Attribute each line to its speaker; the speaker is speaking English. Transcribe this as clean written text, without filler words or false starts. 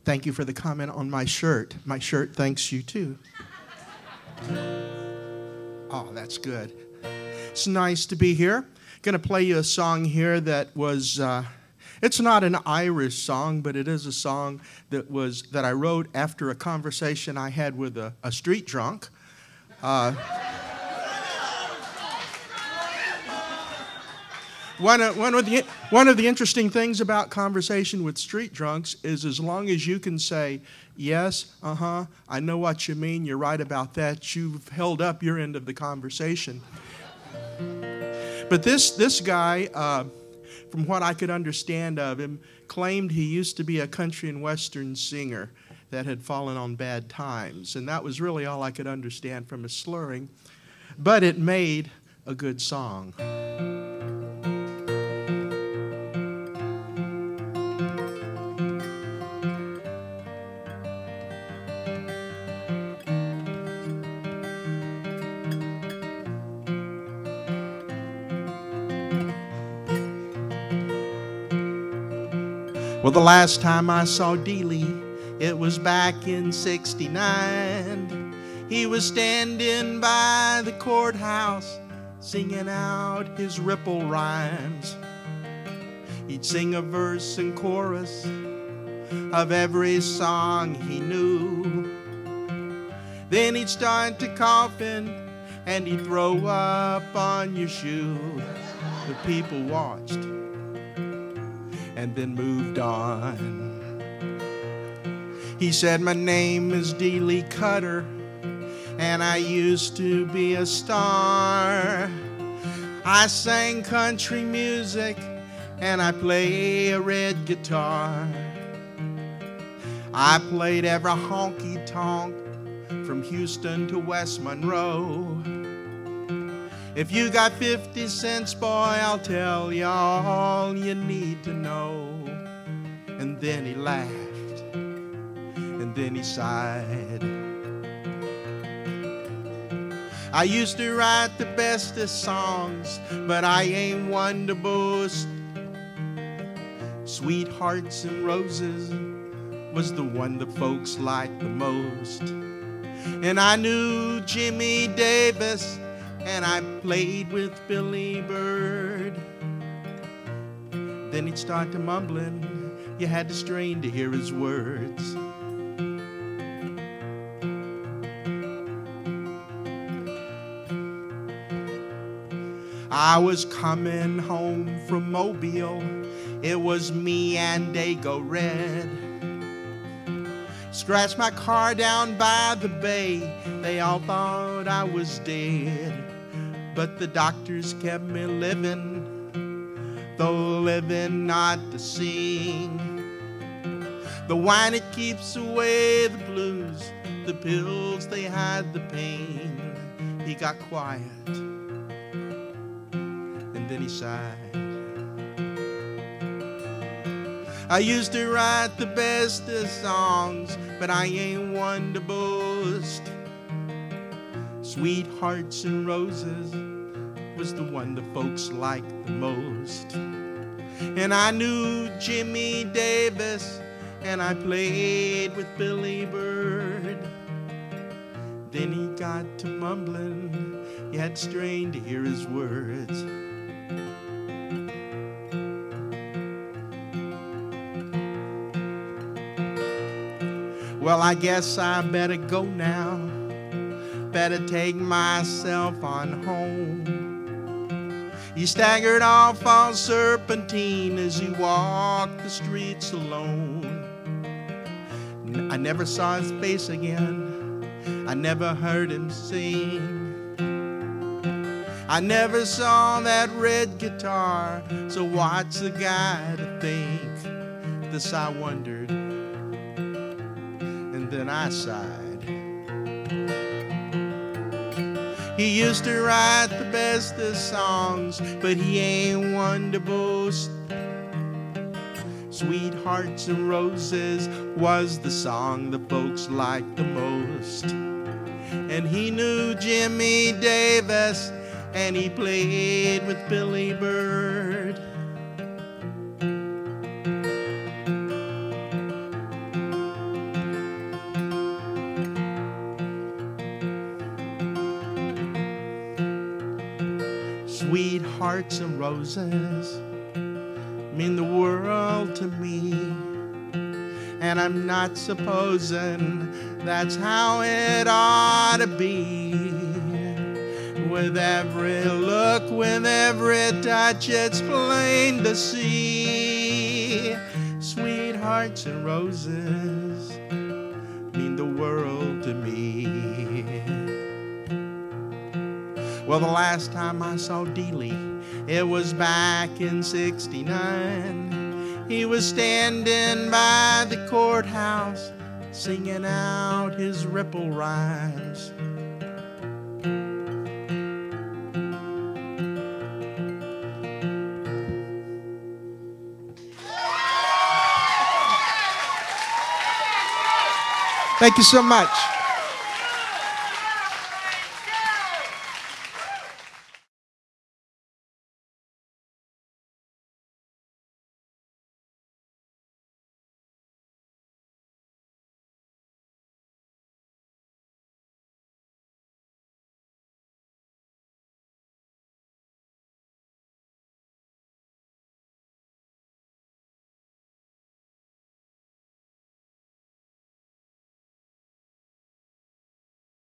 Speaker 1: Thank you for the comment on my shirt. My shirt thanks you too. Oh, that's good. It's nice to be here. Going to play you a song here that was, it's not an Irish song, but it is a song that I wrote after a conversation I had with a street drunk. One of the interesting things about conversation with street drunks is as long as you can say, yes, I know what you mean, you're right about that, you've held up your end of the conversation. But this guy, from what I could understand of him, claimed he used to be a country and western singer that had fallen on bad times. And that was really all I could understand from his slurring. But it made a good song. Well, the last time I saw Dealey, it was back in '69. He was standing by the courthouse, singing out his ripple rhymes. He'd sing a verse and chorus of every song he knew. Then he'd start to coughing, and he'd throw up on your shoe. The people watched and then moved on. He said, my name is Dealey Cutter, and I used to be a star. I sang country music, and I play a red guitar. I played every honky-tonk from Houston to West Monroe. If you got 50 cents, boy, I'll tell you all you need to know. And then he laughed, and then he sighed. I used to write the bestest songs, but I ain't one to boast. Sweethearts and Roses was the one the folks liked the most. And I knew Jimmy Davis, and I played with Billy Bird. Then he'd start to mumbling, you had to strain to hear his words. I was coming home from Mobile, it was me and Dago Red. Scratched my car down by the bay, they all thought I was dead. But the doctors kept me living, though living not to sing. The wine, it keeps away the blues, the pills, they hide the pain. He got quiet, and then he sighed. I used to write the bestest songs, but I ain't one to boast. Sweethearts and Roses was the one the folks liked the most. And I knew Jimmy Davis, and I played with Billy Bird. Then he got to mumbling, you had to strain to hear his words. Well, I guess I better go now. Better take myself on home. He staggered off on Serpentine as he walked the streets alone. I never saw his face again. I never heard him sing. I never saw that red guitar. So what's the guy to think? This I wondered, and then I sighed. He used to write the bestest songs, but he ain't one to boast. Sweethearts and Roses was the song the folks liked the most. And he knew Jimmy Davis, and he played with Billy Bird. Sweethearts and roses mean the world to me, and I'm not supposing that's how it ought to be. With every look, with every touch, it's plain to see. Sweethearts and roses mean the world to me. Well, the last time I saw Dealey, it was back in '69. He was standing by the courthouse, singing out his ripple rhymes. Thank you so much.